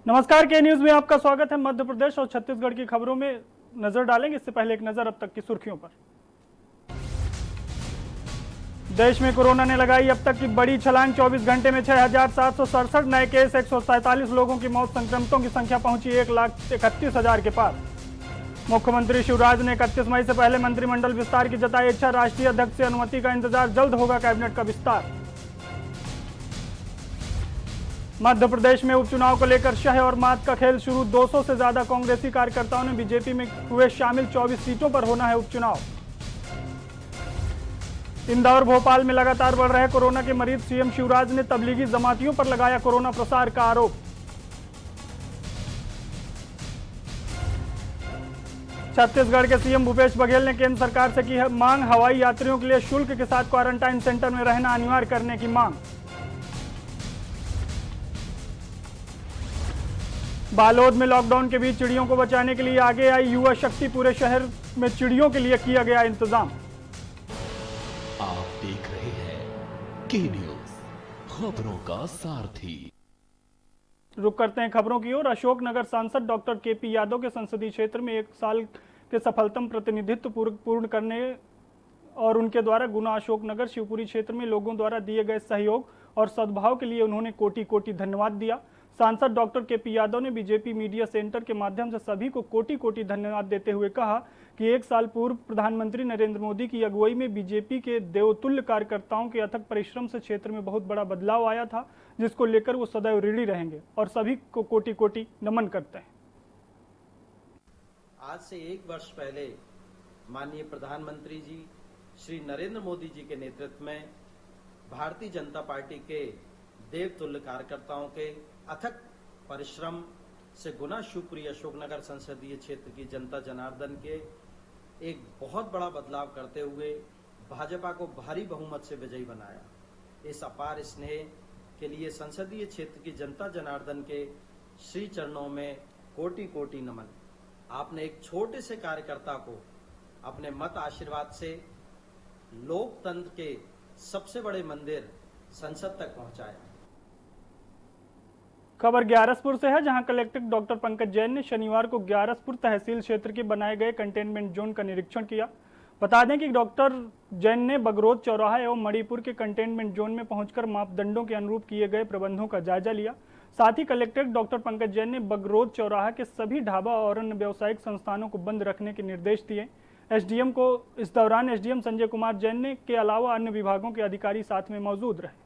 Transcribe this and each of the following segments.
नमस्कार, के न्यूज में आपका स्वागत है। मध्य प्रदेश और छत्तीसगढ़ की खबरों में नजर डालेंगे। इससे पहले एक नजर अब तक की सुर्खियों पर। देश में कोरोना ने लगाई अब तक की बड़ी छलांग। 24 घंटे में 6,767 नए केस, 147 लोगों की मौत। संक्रमितों की संख्या पहुंची 1,31,000 के पार। मुख्यमंत्री शिवराज ने 31 मई से पहले मंत्रिमंडल विस्तार की जताई इच्छा। राष्ट्रीय अध्यक्ष से अनुमति का इंतजार, जल्द होगा कैबिनेट का विस्तार। मध्य प्रदेश में उपचुनाव को लेकर शह और मात का खेल शुरू। 200 से ज्यादा कांग्रेसी कार्यकर्ताओं ने बीजेपी में हुए शामिल। 24 सीटों पर होना है उपचुनाव। इंदौर भोपाल में लगातार बढ़ रहे कोरोना के मरीज। सीएम शिवराज ने तबलीगी जमातियों पर लगाया कोरोना प्रसार का आरोप। छत्तीसगढ़ के सीएम भूपेश बघेल ने केंद्र सरकार से की है मांग। हवाई यात्रियों के लिए शुल्क के साथ क्वारंटाइन सेंटर में रहना अनिवार्य करने की मांग। बालोद में लॉकडाउन के बीच चिड़ियों को बचाने के लिए आगे आई युवा शक्ति। पूरे शहर में चिड़ियों के लिए किया गया इंतजाम। आप देख रहे हैं के न्यूज, खबरों का सारथी। रुक करते हैं खबरों की ओर। अशोकनगर सांसद डॉक्टर केपी यादव के संसदीय क्षेत्र में 1 साल के सफलतम प्रतिनिधित्व पूर्ण करने और उनके द्वारा गुना अशोकनगर शिवपुरी क्षेत्र में लोगों द्वारा दिए गए सहयोग और सद्भाव के लिए उन्होंने कोटि कोटि धन्यवाद दिया। सांसद डॉक्टर केपी यादव ने बीजेपी मीडिया सेंटर के माध्यम से सभी को कोटि कोटि धन्यवाद देते हुए कहा कि 1 साल पूर्व प्रधानमंत्री नरेंद्र मोदी की अगुवाई में बीजेपी के देवतुल्य कार्यकर्ताओं के अथक परिश्रम से क्षेत्र में बहुत बड़ा बदलाव आया था, जिसको लेकर वो सदैव ऋणी रहेंगे और सभी को कोटि कोटि नमन करते हैं। आज से 1 वर्ष पहले माननीय प्रधानमंत्री जी श्री नरेंद्र मोदी जी के नेतृत्व में भारतीय जनता पार्टी के देवतुल्य कार्यकर्ताओं के अथक परिश्रम से गुना शिवपुरी अशोकनगर संसदीय क्षेत्र की जनता जनार्दन के एक बहुत बड़ा बदलाव करते हुए भाजपा को भारी बहुमत से विजयी बनाया। इस अपार स्नेह के लिए संसदीय क्षेत्र की जनता जनार्दन के श्री चरणों में कोटि कोटि नमन। आपने एक छोटे से कार्यकर्ता को अपने मत आशीर्वाद से लोकतंत्र के सबसे बड़े मंदिर संसद तक पहुंचाया। खबर ग्यारसपुर से है, जहां कलेक्टर डॉक्टर पंकज जैन ने शनिवार को ग्यारसपुर तहसील क्षेत्र के बनाए गए कंटेनमेंट जोन का निरीक्षण किया। बता दें कि डॉक्टर जैन ने बगरोद चौराहा एवं मणिपुर के कंटेनमेंट जोन में पहुंचकर मापदंडों के अनुरूप किए गए प्रबंधों का जायजा लिया। साथ ही कलेक्टर डॉक्टर पंकज जैन ने बगरोद चौराहा के सभी ढाबा और अन्य व्यावसायिक संस्थानों को बंद रखने के निर्देश दिए। एसडीएम को इस दौरान एसडीएम संजय कुमार जैन ने के अलावा अन्य विभागों के अधिकारी साथ में मौजूद रहे।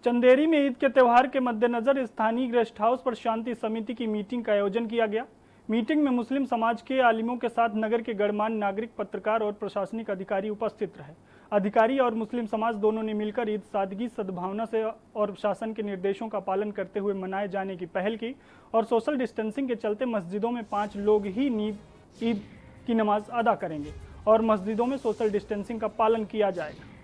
चंदेरी में ईद के त्यौहार के मद्देनजर स्थानीय गेस्ट हाउस पर शांति समिति की मीटिंग का आयोजन किया गया। मीटिंग में मुस्लिम समाज के आलिमों के साथ नगर के गणमान्य नागरिक, पत्रकार और प्रशासनिक अधिकारी उपस्थित रहे। अधिकारी और मुस्लिम समाज दोनों ने मिलकर ईद सादगी, सद्भावना से और शासन के निर्देशों का पालन करते हुए मनाए जाने की पहल की और सोशल डिस्टेंसिंग के चलते मस्जिदों में 5 लोग ही ईद की नमाज अदा करेंगे और मस्जिदों में सोशल डिस्टेंसिंग का पालन किया जाएगा।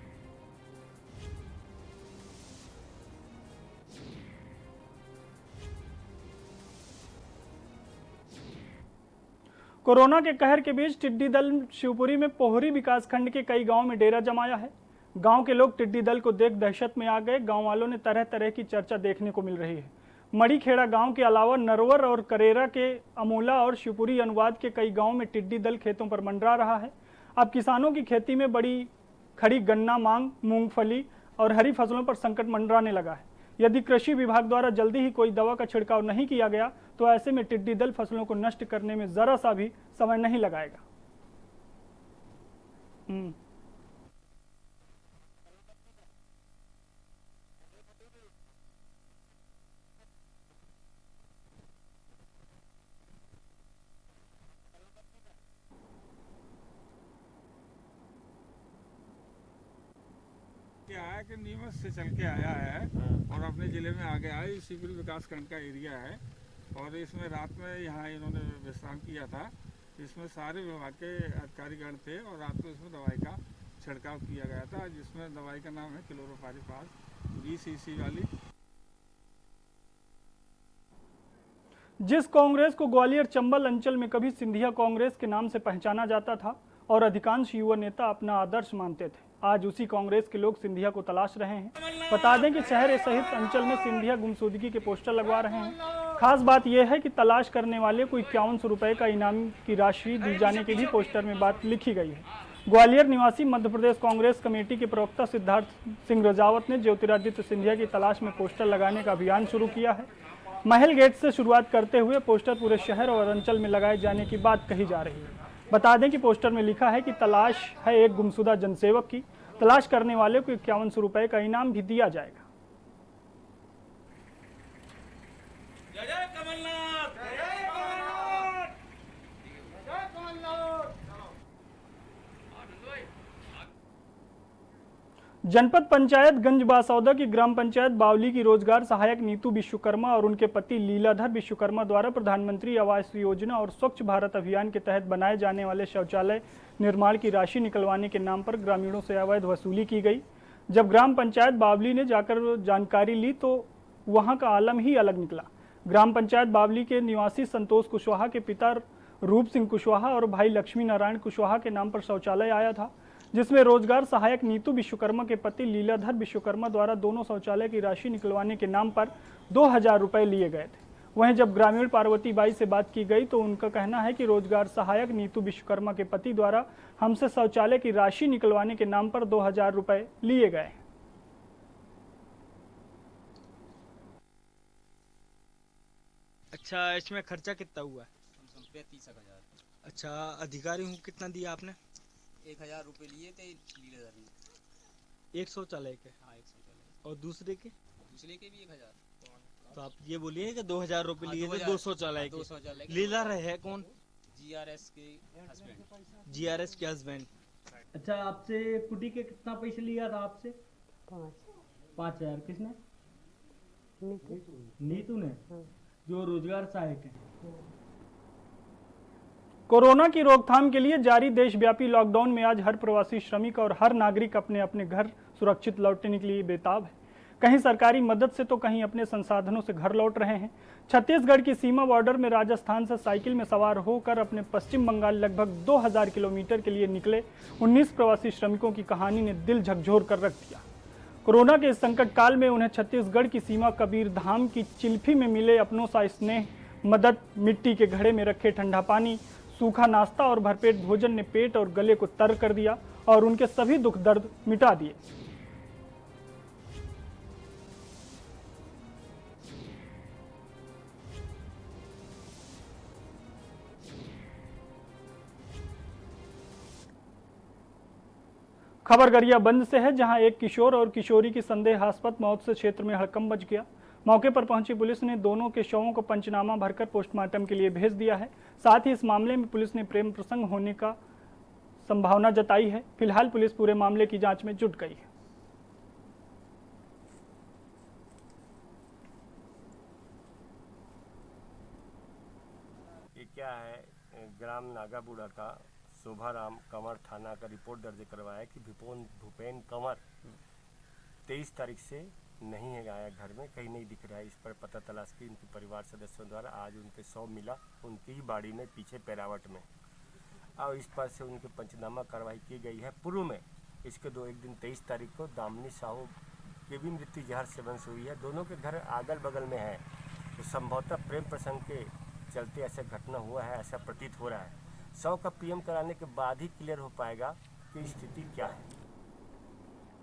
कोरोना के कहर के बीच टिड्डी दल शिवपुरी में पोहरी विकासखंड के कई गांवों में डेरा जमाया है। गांव के लोग टिड्डी दल को देख दहशत में आ गए। गांव वालों ने तरह तरह की चर्चा देखने को मिल रही है। मड़ीखेड़ा गांव के अलावा नरवर और करेरा के अमोला और शिवपुरी अनुवाद के कई गांवों में टिड्डी दल खेतों पर मंडरा रहा है। अब किसानों की खेती में बड़ी खड़ी गन्ना, मांग, मूंगफली और हरी फसलों पर संकट मंडराने लगा है। यदि कृषि विभाग द्वारा जल्दी ही कोई दवा का छिड़काव नहीं किया गया तो ऐसे में टिड्डी दल फसलों को नष्ट करने में जरा सा भी समय नहीं लगाएगा। क्या है कि नीमच से चल के आया है और अपने ज़िले में आ गया है। शिवपुरी विकासखंड का एरिया है और इसमें रात में यहाँ इन्होंने विश्राम किया था। इसमें सारे विभाग के अधिकारीगण थे और रात को इसमें दवाई का छिड़काव किया गया था, जिसमें दवाई का नाम है क्लोरोपाइरिफास 20 cc वाली। जिस कांग्रेस को ग्वालियर चंबल अंचल में कभी सिंधिया कांग्रेस के नाम से पहचाना जाता था और अधिकांश युवा नेता अपना आदर्श मानते थे, आज उसी कांग्रेस के लोग सिंधिया को तलाश रहे हैं। बता दें कि शहर सहित अंचल में सिंधिया गुमशुदगी के पोस्टर लगवा रहे हैं। खास बात यह है कि तलाश करने वाले को 5100 रुपए का इनाम की राशि दी जाने की भी पोस्टर में बात लिखी गई है। ग्वालियर निवासी मध्य प्रदेश कांग्रेस कमेटी के प्रवक्ता सिद्धार्थ सिंह रजावत ने ज्योतिरादित्य सिंधिया की तलाश में पोस्टर लगाने का अभियान शुरू किया है। महल गेट से शुरुआत करते हुए पोस्टर पूरे शहर और अंचल में लगाए जाने की बात कही जा रही है। बता दें कि पोस्टर में लिखा है कि तलाश है एक गुमशुदा जनसेवक की, तलाश करने वाले को 5100 रुपए का इनाम भी दिया जाएगा। जय जय कमलनाथ, जय जय कमलनाथ, जय जय कमलनाथ। जनपद पंचायत गंज बासौदा की ग्राम पंचायत बावली की रोजगार सहायक नीतू विश्वकर्मा और उनके पति लीलाधर विश्वकर्मा द्वारा प्रधानमंत्री आवास योजना और स्वच्छ भारत अभियान के तहत बनाए जाने वाले शौचालय निर्माण की राशि निकलवाने के नाम पर ग्रामीणों से अवैध वसूली की गई। जब ग्राम पंचायत बावली ने जाकर जानकारी ली तो वहां का आलम ही अलग निकला। ग्राम पंचायत बावली के निवासी संतोष कुशवाहा के पिता रूप सिंह कुशवाहा और भाई लक्ष्मी नारायण कुशवाहा के नाम पर शौचालय आया था, जिसमें रोजगार सहायक नीतू विश्वकर्मा के पति लीलाधर विश्वकर्मा द्वारा दोनों शौचालय की राशि निकलवाने के नाम पर 2000 रुपए लिए गए थे। वहीं जब ग्रामीण पार्वती बाई से बात की गई तो उनका कहना है कि रोजगार सहायक नीतू विश्वकर्मा के पति द्वारा हमसे शौचालय की राशि निकलवाने के नाम पर 2000 रुपए लिए गए। अच्छा, इसमें खर्चा कितना हुआ? कम से कम 35,000। अच्छा, अधिकारी हूँ कितना दिया आपने? 1,000 रुपये लिए थे लीलाधर ने। एक शौचालय के? हाँ, 1 शौचालय। और दूसरे के? दूसरे के भी 1,000। तो आप ये बोलिए कि 2000 रुपये लिए थे 2 शौचालय के। 2 शौचालय के। लीलाधर है कौन? GRS के हस्बैंड। GRS के हस्बैंड। अच्छा, आपसे कुटी के कितना पैसे लिया था आपसे? 5,000। किसने? नीतू ने, जो रोजगार सहायक है। कोरोना की रोकथाम के लिए जारी देशव्यापी लॉकडाउन में आज हर प्रवासी श्रमिक और हर नागरिक अपने अपने घर सुरक्षित लौटने के लिए बेताब है। कहीं सरकारी मदद से तो कहीं अपने संसाधनों से घर लौट रहे हैं। छत्तीसगढ़ की सीमा बॉर्डर में राजस्थान से साइकिल में सवार होकर अपने पश्चिम बंगाल लगभग 2000 किलोमीटर के लिए निकले 19 प्रवासी श्रमिकों की कहानी ने दिल झकझोर कर रख दिया। कोरोना के इस संकट काल में उन्हें छत्तीसगढ़ की सीमा कबीरधाम की चिल्फी में मिले अपनों सा स्नेह, मदद, मिट्टी के घड़े में रखे ठंडा पानी, सूखा नाश्ता और भरपेट भोजन ने पेट और गले को तर कर दिया और उनके सभी दुख दर्द मिटा दिए। खबर गरियाबंद से है, जहां एक किशोर और किशोरी की संदेहास्पद मौत से क्षेत्र में हड़कंप मच गया। मौके पर पहुंची पुलिस ने दोनों के शवों को पंचनामा भरकर पोस्टमार्टम के लिए भेज दिया है। साथ ही इस मामले में पुलिस ने प्रेम प्रसंग होने का संभावना जताई है। फिलहाल पुलिस पूरे मामले की जांच में जुट गई है। ये क्या है, ग्राम नागाबूढ़ा का शोभाराम कंवर थाना का रिपोर्ट दर्ज करवाया कि भूपेन कंवर 23 तारीख से नहीं है, आया घर में कहीं नहीं दिख रहा है। इस पर पता तलाश की उनके परिवार सदस्यों द्वारा आज उनके शव मिला उनकी ही बाड़ी में पीछे पैरावट में, और इस पर से उनके पंचनामा कार्रवाई की गई है। पूर्व में इसके एक दिन 23 तारीख को दामिनी साहू की भी मृत्यु जहर सेवन से हुई है। दोनों के घर अगल बगल में है, तो संभवतः प्रेम प्रसंग के चलते ऐसा घटना हुआ है, ऐसा प्रतीत हो रहा है। शव का पीएम कराने के बाद ही क्लियर हो पाएगा कि स्थिति क्या है।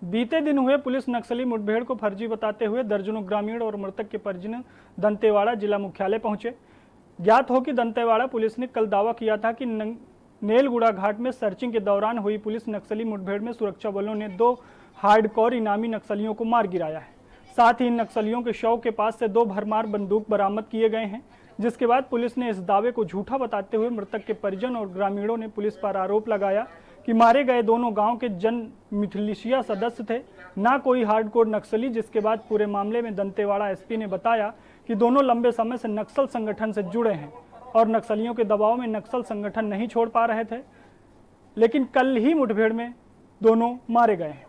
बीते दिन हुए पुलिस नक्सली मुठभेड़ को फर्जी बताते हुए दर्जनों ग्रामीण और मृतक के परिजन दंतेवाड़ा जिला मुख्यालय पहुंचे। ज्ञात हो कि दंतेवाड़ा पुलिस ने कल दावा किया था कि नेलगुड़ा घाट में सर्चिंग के दौरान हुई पुलिस नक्सली मुठभेड़ में सुरक्षा बलों ने 2 हार्डकोर इनामी नक्सलियों को मार गिराया है। साथ ही इन नक्सलियों के शव के पास से 2 भरमार बंदूक बरामद किए गए हैं, जिसके बाद पुलिस ने इस दावे को झूठा बताते हुए मृतक के परिजन और ग्रामीणों ने पुलिस पर आरोप लगाया कि मारे गए दोनों गांव के जन मिलिशिया सदस्य थे, ना कोई हार्डकोर नक्सली। जिसके बाद पूरे मामले में दंतेवाड़ा एसपी ने बताया कि दोनों लंबे समय से नक्सल संगठन से जुड़े हैं और नक्सलियों के दबाव में नक्सल संगठन नहीं छोड़ पा रहे थे, लेकिन कल ही मुठभेड़ में दोनों मारे गए हैं।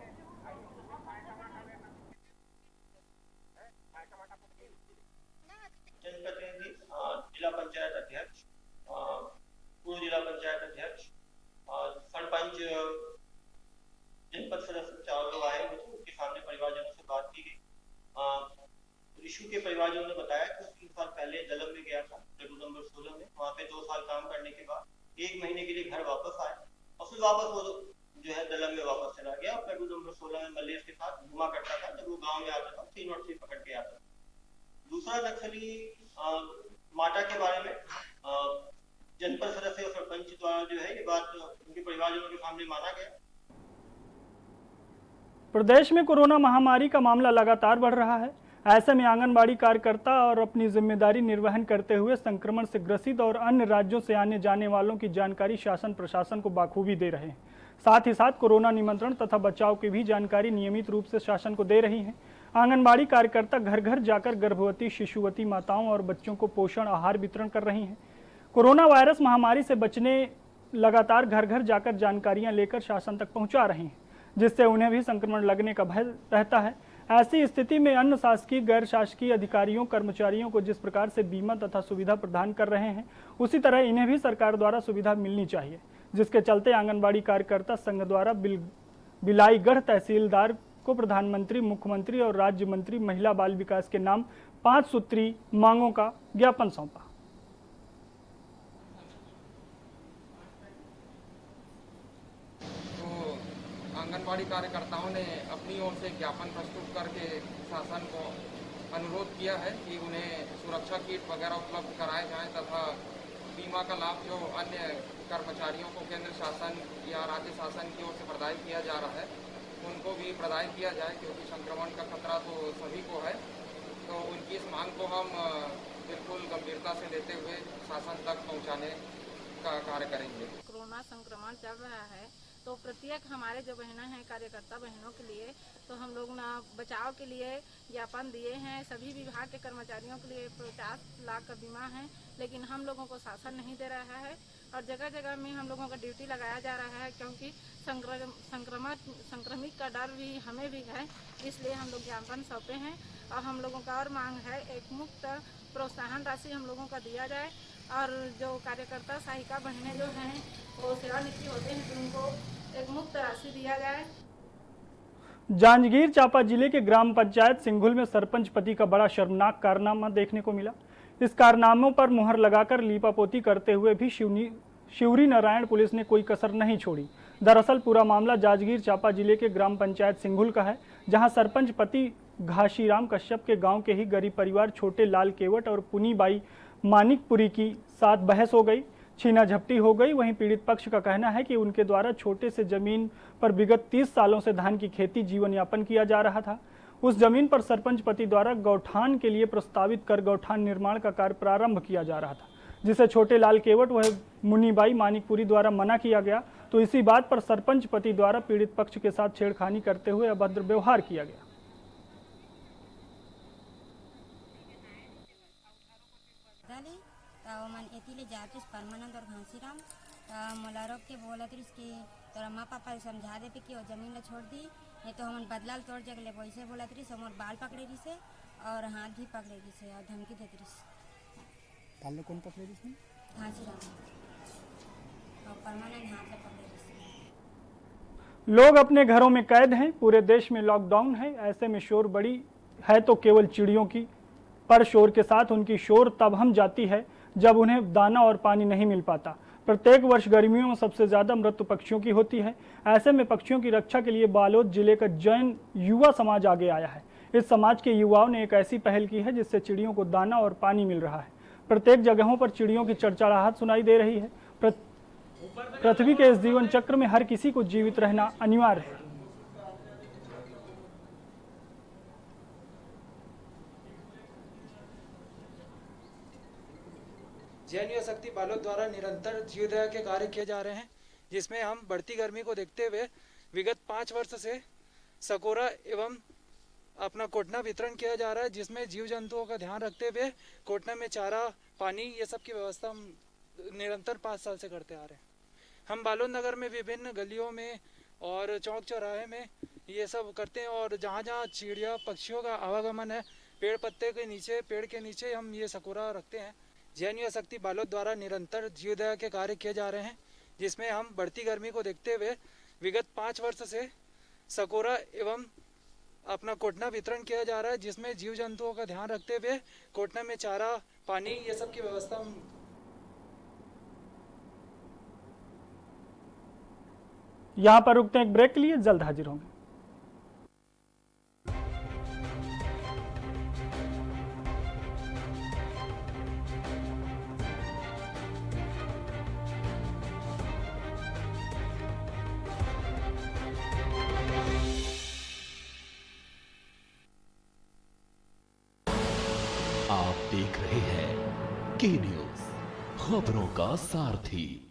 जनप्रतिनिधि जिला के बाद 1 महीने के लिए घर वापस आए और फिर वापस वो जो है दलम में वापस चला गया और पेट्रोल नंबर 16 में मल्लेश के साथ घुमा करता था। जब वो गांव में आता था 303 पकड़ के आता था। दूसरा नक्सली माटा के बारे में जनपद सदस्य और सरपंच द्वारा जो है ये बात उनके परिवारजनों के सामने माना गया। प्रदेश में कोरोना महामारी का मामला लगातार बढ़ रहा है। ऐसे में आंगनबाड़ी कार्यकर्ता और अपनी जिम्मेदारी निर्वहन करते हुए संक्रमण से ग्रसित और अन्य राज्यों से आने जाने वालों की जानकारी शासन प्रशासन को बाखूबी दे रहे हैं। साथ ही साथ कोरोना नियंत्रण तथा बचाव की भी जानकारी नियमित रूप से शासन को दे रही है। आंगनबाड़ी कार्यकर्ता घर घर जाकर गर्भवती शिशुवती माताओं और बच्चों को पोषण आहार वितरण कर रही हैं। कोरोना वायरस महामारी से बचने लगातार घर घर जाकर जानकारियां लेकर शासन तक पहुंचा रही हैं, जिससे उन्हें भी संक्रमण लगने का भय रहता है। ऐसी स्थिति में अन्य शासकीय गैर शासकीय अधिकारियों कर्मचारियों को जिस प्रकार से बीमा तथा सुविधा प्रदान कर रहे हैं, उसी तरह इन्हें भी सरकार द्वारा सुविधा मिलनी चाहिए, जिसके चलते आंगनबाड़ी कार्यकर्ता संघ द्वारा बिलाईगढ़ तहसीलदार को प्रधानमंत्री, मुख्यमंत्री और राज्य मंत्री महिला बाल विकास के नाम 5 सूत्री मांगों का ज्ञापन सौंपा। आंगनबाड़ी कार्यकर्ताओं ने अपनी ओर से ज्ञापन प्रस्तुत करके शासन को अनुरोध किया है कि उन्हें सुरक्षा किट वगैरह उपलब्ध कराए जाएं तथा बीमा का लाभ जो अन्य कर्मचारियों को केंद्र शासन या राज्य शासन की ओर से प्रदान किया जा रहा है उनको भी प्रदान किया जाए, क्योंकि संक्रमण का खतरा तो सभी को है। तो उनकी इस मांग को हम बिल्कुल गंभीरता से लेते हुए शासन तक पहुँचाने का कार्य करेंगे। कोरोना संक्रमण चल रहा है तो प्रत्येक हमारे जो बहनें हैं कार्यकर्ता बहनों के लिए तो हम लोग ना बचाव के लिए ज्ञापन दिए हैं। सभी विभाग के कर्मचारियों के लिए 50 लाख का बीमा है, लेकिन हम लोगों को शासन नहीं दे रहा है और जगह जगह में हम लोगों का ड्यूटी लगाया जा रहा है, क्योंकि संक्रमित का डर भी हमें भी है। इसलिए हम लोग ज्ञापन सौंपे हैं और हम लोगों का और मांग है एक मुफ्त प्रोत्साहन राशि हम लोगों का दिया जाए और जो कार्यकर्ता सहायिका बहनें जो हैं वो सेवानिवृत्त होते हैं तो उनको एक मुफ्त राशि दिया जाए। जांजगीर चांपा जिले के ग्राम पंचायत सिंघुल में सरपंच पति का बड़ा शर्मनाक कारनामा देखने को मिला। इस कारनामों पर मुहर लगाकर लीपापोती करते हुए भी शिवरी नारायण पुलिस ने कोई कसर नहीं छोड़ी। दरअसल पूरा मामला जांजगीर चांपा जिले के ग्राम पंचायत सिंघुल का है, जहां सरपंच पति घाशीराम कश्यप के गांव के ही गरीब परिवार छोटे लाल केवट और पुनीबाई मानिकपुरी की साथ बहस हो गई, छीना झपटी हो गई। वहीं पीड़ित पक्ष का कहना है कि उनके द्वारा छोटे से जमीन पर विगत 30 सालों से धान की खेती जीवन यापन किया जा रहा था। उस जमीन पर सरपंच पति द्वारा गौठान के लिए प्रस्तावित कर गौठान निर्माण का कार्य प्रारंभ किया जा रहा था, जिसे छोटे लाल केवट व मुनीबाई मानिकपुरी द्वारा मना किया गया। तो इसी बात पर सरपंच पति द्वारा पीड़ित पक्ष के साथ छेड़खानी करते हुए अभद्र व्यवहार किया गया। मन एतिले जातिस परमानंद और घासीराम मोला रोक के बोला थी इसके तोरा माँ पापा समझा दे कि वो जमीन ला छोड़ दी, नहीं तो हमन बदलाल तोड़ जगले वैसे बोला थी समोर बाल पकड़े रही से और हाथ भी पकड़े रही से और धमकी देती रही। बाल कौन पकड़े रही से? घासीराम और परमानंद हाथ से पकड़े रही से। लोग अपने घरों में कैद हैं, पूरे देश में लॉकडाउन है। ऐसे में शोर बड़ी है तो केवल चिड़ियों की, पर शोर के साथ उनकी शोर तब हम जाती है जब उन्हें दाना और पानी नहीं मिल पाता। प्रत्येक वर्ष गर्मियों में सबसे ज्यादा मृत्यु पक्षियों की होती है। ऐसे में पक्षियों की रक्षा के लिए बालोद जिले का जैन युवा समाज आगे आया है। इस समाज के युवाओं ने एक ऐसी पहल की है जिससे चिड़ियों को दाना और पानी मिल रहा है। प्रत्येक जगहों पर चिड़ियों की चड़चड़ाहट सुनाई दे रही है। पृथ्वी के इस जीवन चक्र में हर किसी को जीवित रहना अनिवार्य है। जैन युवा शक्ति बालोद द्वारा निरंतर जीवदया के कार्य किए जा रहे हैं, जिसमें हम बढ़ती गर्मी को देखते हुए विगत 5 वर्ष से सकोरा एवं अपना कोटना वितरण किया जा रहा है, जिसमें जीव जंतुओं का ध्यान रखते हुए कोटना में चारा, पानी ये सब की व्यवस्था हम निरंतर 5 साल से करते आ रहे हैं। हम बालोद नगर में विभिन्न गलियों में और चौक चौराहे में ये सब करते हैं और जहाँ जहाँ चिड़िया पक्षियों का आवागमन है, पेड़ पत्ते के नीचे, पेड़ के नीचे हम ये सकोरा रखते हैं। जैन युवा शक्ति बालोद द्वारा निरंतर जीवदया के कार्य किए जा रहे हैं, जिसमें हम बढ़ती गर्मी को देखते हुए विगत 5 वर्ष से सकोरा एवं अपना कोटना वितरण किया जा रहा है, जिसमें जीव जंतुओं का ध्यान रखते हुए कोटना में चारा, पानी ये सब की व्यवस्था यहाँ पर रुकते हैं एक ब्रेक के लिए, जल्द हाजिर होंगे। आप देख रहे हैं के न्यूज, खबरों का सारथी।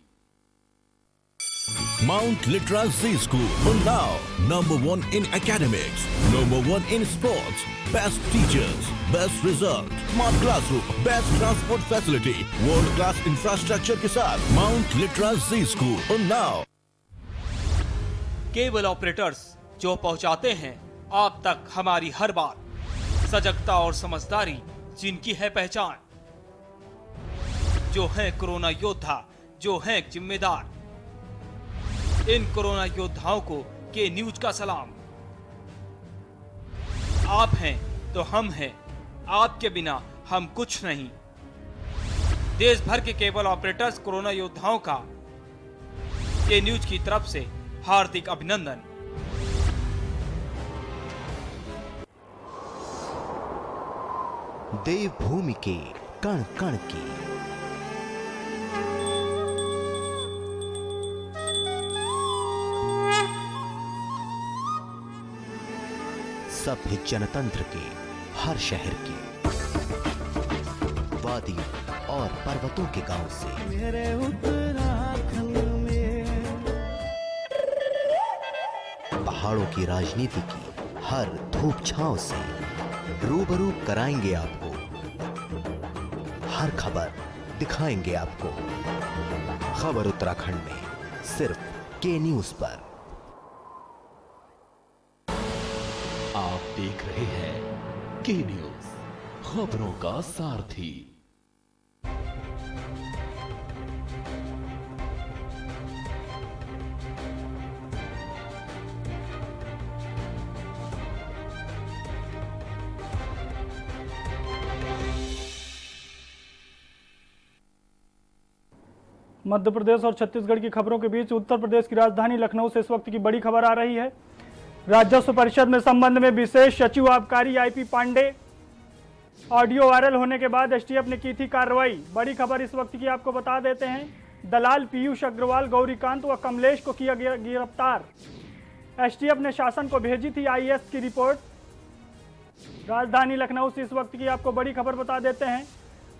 Mount Litra Z School, Unnao, #1 in academics, #1 in sports, best teachers, best result, smart classroom, best transport facility, world class infrastructure के साथ Mount Litra Z School, Unnao। Cable operators जो पहुंचाते हैं आप तक हमारी हर बात, सजगता और समझदारी जिनकी है पहचान, जो है कोरोना योद्धा, जो है जिम्मेदार। इन कोरोना योद्धाओं को के न्यूज का सलाम। आप हैं तो हम हैं, आपके बिना हम कुछ नहीं। देश भर के केबल ऑपरेटर्स कोरोना योद्धाओं का के न्यूज की तरफ से हार्दिक अभिनंदन। देवभूमि के कण कण की सभ्य जनतंत्र के हर शहर के वादी और पर्वतों के गांव से मेरे उत्तराखंड में पहाड़ों की राजनीति की हर धूप छांव से रूबरू कराएंगे आपको। हर खबर दिखाएंगे आपको। खबर उत्तराखंड में सिर्फ के न्यूज पर। आप देख रहे हैं के न्यूज, खबरों का सारथी। मध्य प्रदेश और छत्तीसगढ़ की खबरों के बीच उत्तर प्रदेश की राजधानी लखनऊ से इस वक्त की बड़ी खबर आ रही है। राजस्व परिषद में संबंध में विशेष सचिव आबकारी आईपी पांडे, ऑडियो वायरल होने के बाद एसटीएफ ने की थी कार्रवाई। बड़ी खबर इस वक्त की आपको बता देते हैं। दलाल पीयूष अग्रवाल, गौरीकांत व कमलेश को किया गया गिरफ्तार। एसटीएफ ने शासन को भेजी थी आईएएस की रिपोर्ट। राजधानी लखनऊ से इस वक्त की आपको बड़ी खबर बता देते हैं।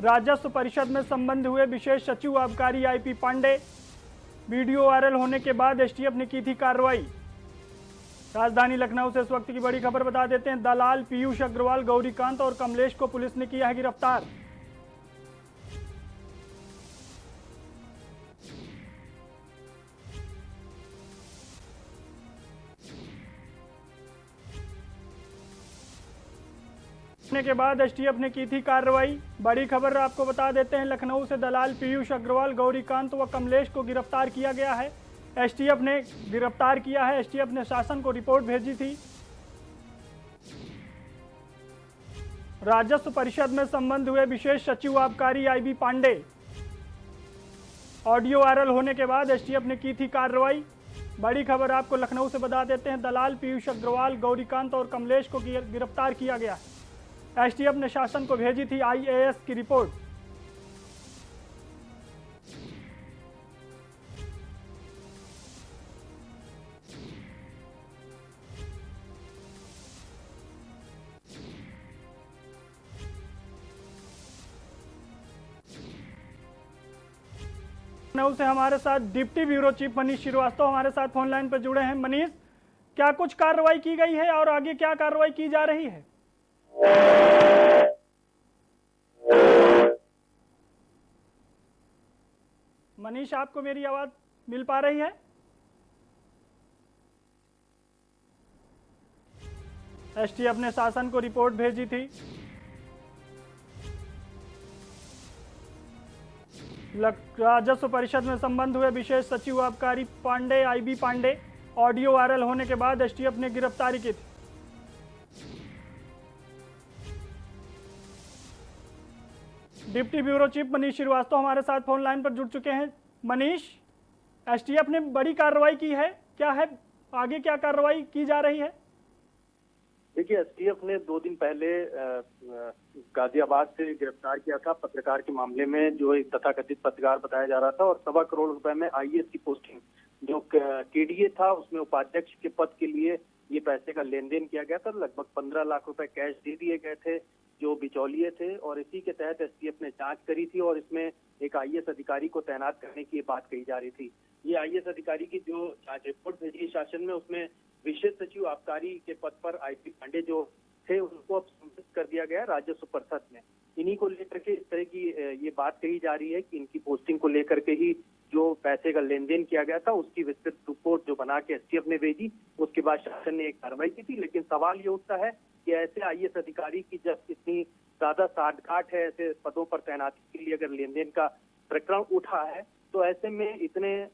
राजस्व परिषद में संबंध हुए विशेष सचिव आबकारी आईपी पांडे, वीडियो वायरल होने के बाद एसटीएफ ने की थी कार्रवाई। राजधानी लखनऊ से इस वक्त की बड़ी खबर बता देते हैं। दलाल पीयूष अग्रवाल, गौरीकांत और कमलेश को पुलिस ने किया है गिरफ्तार। के बाद एसटीएफ ने की थी कार्रवाई। बड़ी खबर आपको बता देते हैं। लखनऊ से दलाल पीयूष अग्रवाल, गौरीकांत व कमलेश को गिरफ्तार किया गया है। एसटीएफ ने गिरफ्तार किया है। एसटीएफ ने शासन को रिपोर्ट भेजी थी। राजस्व परिषद में संबंध हुए विशेष सचिव आबकारी आईबी पांडे, ऑडियो वायरल होने के बाद एसटीएफ ने की थी कार्रवाई। बड़ी खबर आपको लखनऊ से बता देते हैं। दलाल पीयूष अग्रवाल, गौरीकांत और कमलेश को गिरफ्तार किया गया। एसटीएफ ने शासन को भेजी थी आईएएस की रिपोर्ट। लखनऊ से हमारे साथ deputy bureau chief Manish Shrivastava हमारे साथ फोन लाइन पर जुड़े हैं। मनीष, क्या कुछ कार्रवाई की गई है और आगे क्या कार्रवाई की जा रही है? मनीष, आपको मेरी आवाज मिल पा रही है? एसटीएफ ने शासन को रिपोर्ट भेजी थी। राजस्व परिषद में संबंध हुए विशेष सचिव आबकारी Pandey IB Pandey, audio viral होने के बाद एसटीएफ ने गिरफ्तारी की थी। Deputy bureau chief Manish Shrivastava हमारे साथ फोन लाइन पर जुड़ चुके हैं। मनीष, एसटीएफ ने बड़ी कार्रवाई की है, क्या है, आगे क्या कार्रवाई की जा रही है? देखिए, एसटीएफ ने 2 दिन पहले गाजियाबाद से गिरफ्तार किया था पत्रकार के मामले में, जो एक तथाकथित पत्रकार बताया जा रहा था, और 1.25 करोड़ रुपए में आईएएस की पोस्टिंग जो केडीए था उसमें उपाध्यक्ष के पद के लिए ये पैसे का लेन देन किया गया था। लगभग 15 लाख रुपए कैश दे दिए गए थे जो बिचौलिए थे, और इसी के तहत एसटीएफ ने जांच करी थी और इसमें एक आईएएस अधिकारी को तैनात करने की बात कही जा रही थी। ये आईएएस अधिकारी की जो जांच रिपोर्ट भेजी शासन में, उसमें विशेष सचिव आबकारी के पद पर आईपी पांडे जो थे उनको अब सम्मिलित कर दिया गया राजस्व परिषद में। इन्हीं को लेकर के इस तरह की ये बात कही जा रही है कि इनकी पोस्टिंग को लेकर के ही जो पैसे का लेन देन किया गया था उसकी विस्तृत रिपोर्ट जो बना के एसटीएफ ने भेजी, उसके बाद शासन ने एक कार्रवाई की थी। लेकिन सवाल ये उठता है कि ऐसे आईएएस अधिकारी की जब इतनी ज्यादा साठगांठ है, ऐसे पदों पर तैनाती के लिए अगर लेन देन का प्रकरण उठा है, तो ऐसे में इतने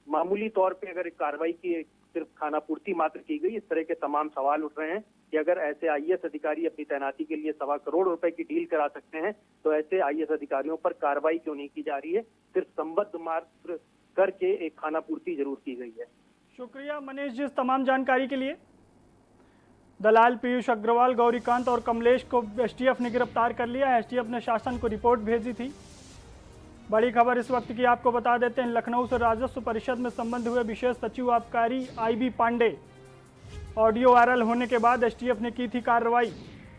मामूली तौर पे अगर कार्रवाई की सिर्फ खानापूर्ति मात्र की गई, इस तरह के तमाम सवाल उठ रहे हैं कि अगर ऐसे आईएएस अधिकारी अपनी तैनाती के लिए 1.25 करोड़ रुपए की डील करा सकते हैं, तो ऐसे आईएएस अधिकारियों पर कार्रवाई क्यों नहीं की जा रही है? सिर्फ संबद्ध मात्र करके एक खानापूर्ति जरूर की गई है। शुक्रिया मनीष जी इस तमाम जानकारी के लिए। दलाल पीयूष अग्रवाल, गौरीकांत और कमलेश को एसटीएफ ने गिरफ्तार कर लिया है। एसटीएफ ने शासन को रिपोर्ट भेजी थी। बड़ी खबर इस वक्त की आपको बता देते हैं, लखनऊ से राजस्व परिषद में संबंध हुए विशेष सचिव आबकारी आईबी पांडे ऑडियो वायरल होने के बाद एसटीएफ ने की थी कार्रवाई।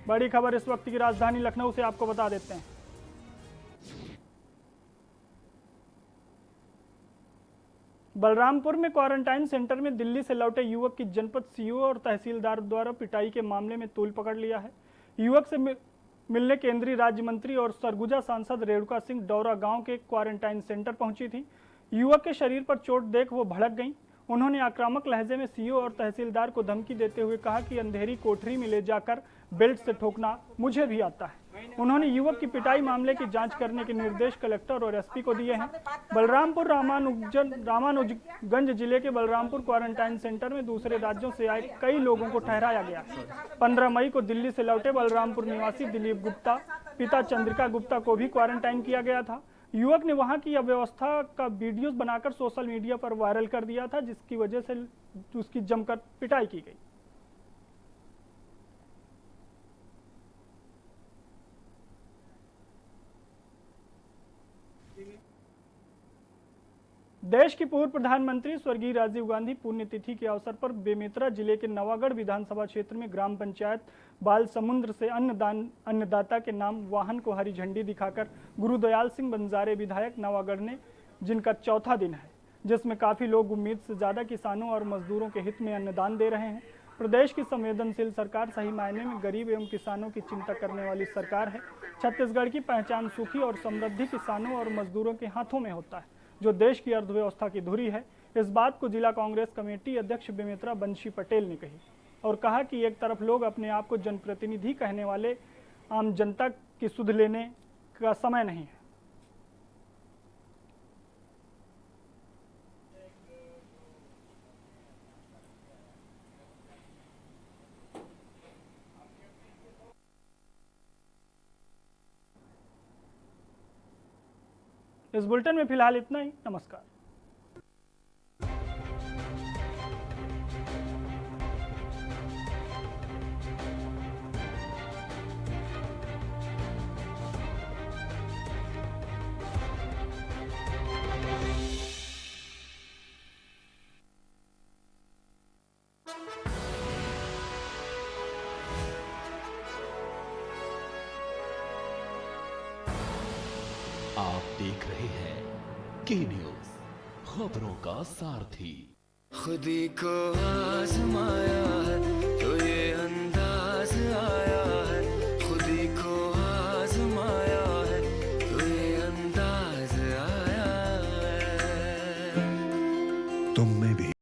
बड़ी खबर इस वक्त की राजधानी लखनऊ से आपको बता देते हैं। बलरामपुर में क्वारंटाइन सेंटर में दिल्ली से लौटे युवक की जनपद सीओ और तहसीलदार द्वारा पिटाई के मामले में तूल पकड़ लिया है। युवक से मिलने केंद्रीय राज्य मंत्री और सरगुजा सांसद रेणुका सिंह डौरा गांव के क्वारंटाइन सेंटर पहुंची थी। युवक के शरीर पर चोट देख वो भड़क गईं। उन्होंने आक्रामक लहजे में सीओ और तहसीलदार को धमकी देते हुए कहा कि अंधेरी कोठरी में ले जाकर बेल्ट से ठोकना मुझे भी आता है। उन्होंने युवक की पिटाई मामले की जांच करने के निर्देश कलेक्टर और एसपी को दिए हैं। बलरामपुर रामानुजगंज जिले के बलरामपुर क्वारंटाइन सेंटर में दूसरे राज्यों से आए कई लोगों को ठहराया गया। 15 मई को दिल्ली से लौटे बलरामपुर निवासी दिलीप गुप्ता, पिता चंद्रिका गुप्ता को भी क्वारंटाइन किया गया था। युवक ने वहां की अव्यवस्था का वीडियोस बनाकर सोशल मीडिया पर वायरल कर दिया था, जिसकी वजह से उसकी जमकर पिटाई की गई। देश की पूर्व प्रधानमंत्री स्वर्गीय राजीव गांधी पुण्यतिथि के अवसर पर बेमेतरा जिले के नवागढ़ विधानसभा क्षेत्र में ग्राम पंचायत बाल समुद्र से अन्नदाता के नाम वाहन को हरी झंडी दिखाकर गुरुदयाल सिंह बंजारे विधायक नवागढ़ ने, जिनका चौथा दिन है, जिसमें काफी लोग उम्मीद से ज्यादा किसानों और मजदूरों के हित में अन्नदान दे रहे हैं। प्रदेश की संवेदनशील सरकार सही मायने में गरीब एवं किसानों की चिंता करने वाली सरकार है। छत्तीसगढ़ की पहचान सुखी और समृद्धि किसानों और मजदूरों के हाथों में होता है, जो देश की अर्थव्यवस्था की धुरी है। इस बात को जिला कांग्रेस कमेटी अध्यक्ष बेमेतरा बंशी पटेल ने कही और कहा कि एक तरफ लोग अपने आप को जनप्रतिनिधि कहने वाले आम जनता की सुध लेने का समय नहीं है। इस बुलेटिन में फिलहाल इतना ही। नमस्कार। आप देख रहे हैं के न्यूज, खबरों का सारथी। खुदी को आजमाया है तो ये अंदाज आया है, खुदी को आजमाया है तो ये अंदाज आया है। तुम में भी